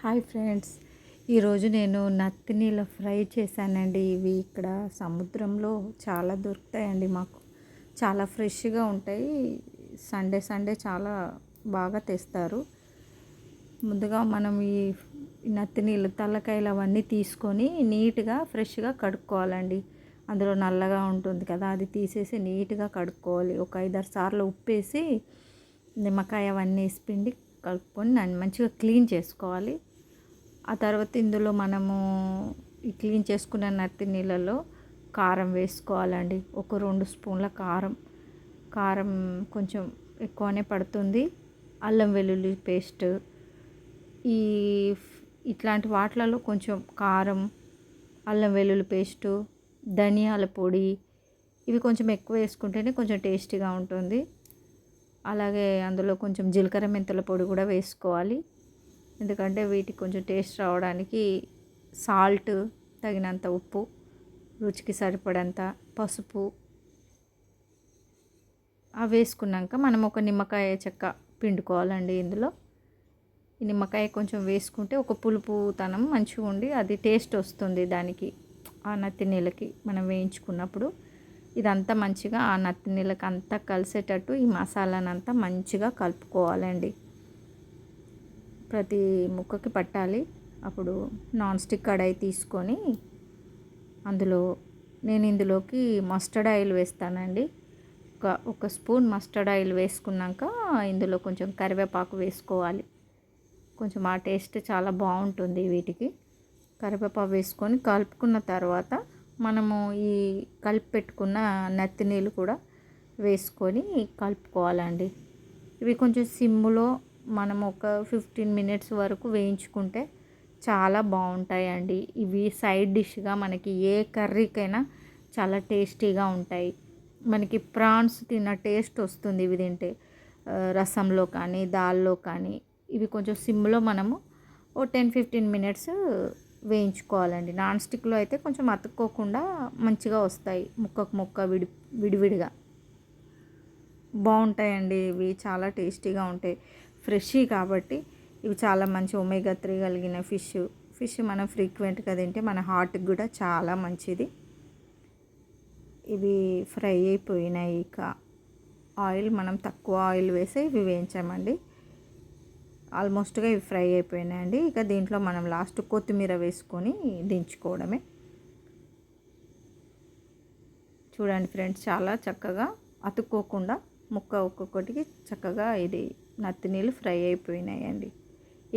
Hi friends, ఈరోజు నేను నత్తి నీళ్ళ ఫ్రై చేశానండి. ఇవి ఇక్కడ సముద్రంలో చాలా దొరుకుతాయండి. మాకు చాలా ఫ్రెష్గా ఉంటాయి. సండే సండే చాలా బాగా తెస్తారు. ముందుగా మనం ఈ నత్తి నీళ్ళు తలకాయలు అవన్నీ తీసుకొని నీట్గా ఫ్రెష్గా కడుక్కోవాలండి. అందులో నల్లగా ఉంటుంది కదా, అది తీసేసి నీట్గా కడుక్కోవాలి. ఒక 5-6 సార్లు ఉప్పేసి నిమ్మకాయ అవన్నీ వేసి పిండి కలుపుకొని మంచిగా క్లీన్ చేసుకోవాలి. ఆ తర్వాత ఇందులో మనము ఈ క్లీన్ చేసుకున్న నత్తి నీళ్ళలో కారం వేసుకోవాలండి. ఒక 2 స్పూన్ల కారం కొంచెం ఎక్కువనే పడుతుంది. అల్లం వెల్లుల్లి పేస్ట్, ఈ ఇట్లాంటి వాటిలలో కొంచెం కారం, అల్లం వెల్లుల్లి పేస్టు, ధనియాల పొడి ఇవి కొంచెం ఎక్కువ వేసుకుంటేనే కొంచెం టేస్టీగా ఉంటుంది. అలాగే అందులో కొంచెం జీలకర్ర మెంతుల పొడి కూడా వేసుకోవాలి. ఎందుకంటే వీటికి కొంచెం టేస్ట్ రావడానికి సాల్ట్, తగినంత ఉప్పు, రుచికి సరిపడంత పసుపు అవి వేసుకున్నాక మనం ఒక నిమ్మకాయ చెక్క పిండుకోవాలండి. ఇందులో ఈ నిమ్మకాయ కొంచెం వేసుకుంటే ఒక పులుపుతనం మంచిగా ఉండి అది టేస్ట్ వస్తుంది దానికి. ఆ నత్తి నీళ్ళకి మనం వేయించుకున్నప్పుడు ఇదంతా మంచిగా ఆ నత్తి నీళ్ళకి అంతా కలిసేటట్టు ఈ మసాలానంతా మంచిగా కలుపుకోవాలండి. ప్రతి ముక్కకి పట్టాలి. అప్పుడు నాన్ స్టిక్ కడాయి తీసుకొని నేను ఇందులోకి మస్టర్డ్ ఆయిల్ వేస్తానండి. ఒక స్పూన్ మస్టర్డ్ ఆయిల్ వేసుకున్నాక ఇందులో కొంచెం కరివేపాకు వేసుకోవాలి. కొంచెం ఆ టేస్ట్ చాలా బాగుంటుంది వీటికి. కరివేపాకు వేసుకొని కలుపుకున్న తర్వాత మనము ఈ కలిపి పెట్టుకున్న నత్తి నీళ్ళు కూడా వేసుకొని కలుపుకోవాలండి. ఇవి కొంచెం సిమ్లో మనం ఒక 15 మినిట్స్ వరకు వేయించుకుంటే చాలా బాగుంటాయండి. ఇవి సైడ్ డిష్గా మనకి ఏ కర్రీకైనా చాలా టేస్టీగా ఉంటాయి. మనకి ప్రాన్స్ తిన్న టేస్ట్ వస్తుంది ఇవి తింటే. రసంలో కానీ దాల్లో కానీ ఇవి కొంచెం సిమ్లో మనము ఓ 10-15 మినిట్స్ వేయించుకోవాలండి. నాన్ స్టిక్లో అయితే కొంచెం అతుక్కోకుండా మంచిగా వస్తాయి, ముక్కకు ముక్క విడివిడిగా బాగుంటాయండి. ఇవి చాలా టేస్టీగా ఉంటాయి. ఫ్రెష్ కాబట్టి ఇవి చాలా మంచి ఒమేగా 3 కలిగిన ఫిష్ మనం ఫ్రీక్వెంట్గా తింటే మన హార్ట్కి కూడా చాలా మంచిది. ఇవి ఫ్రై అయిపోయినాయి. ఇక ఆయిల్ మనం తక్కువ ఆయిల్ వేసి ఇవి వేయించామండి. ఆల్మోస్ట్గా ఇవి ఫ్రై అయిపోయినాయండి. ఇక దీంట్లో మనం లాస్ట్ కొత్తిమీర వేసుకొని దించుకోవడమే. చూడండి ఫ్రెండ్స్, చాలా చక్కగా అతుక్కోకుండా ముక్క ఒక్కొక్కటికి చక్కగా ఇది నత్తి నీళ్ళు ఫ్రై అయిపోయినాయండి.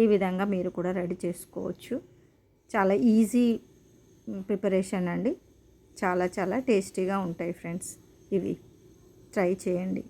ఈ విధంగా మీరు కూడా రెడీ చేసుకోవచ్చు. చాలా ఈజీ ప్రిపరేషన్ అండి. చాలా చాలా టేస్టీగా ఉంటాయి ఫ్రెండ్స్. ఇవి ట్రై చేయండి.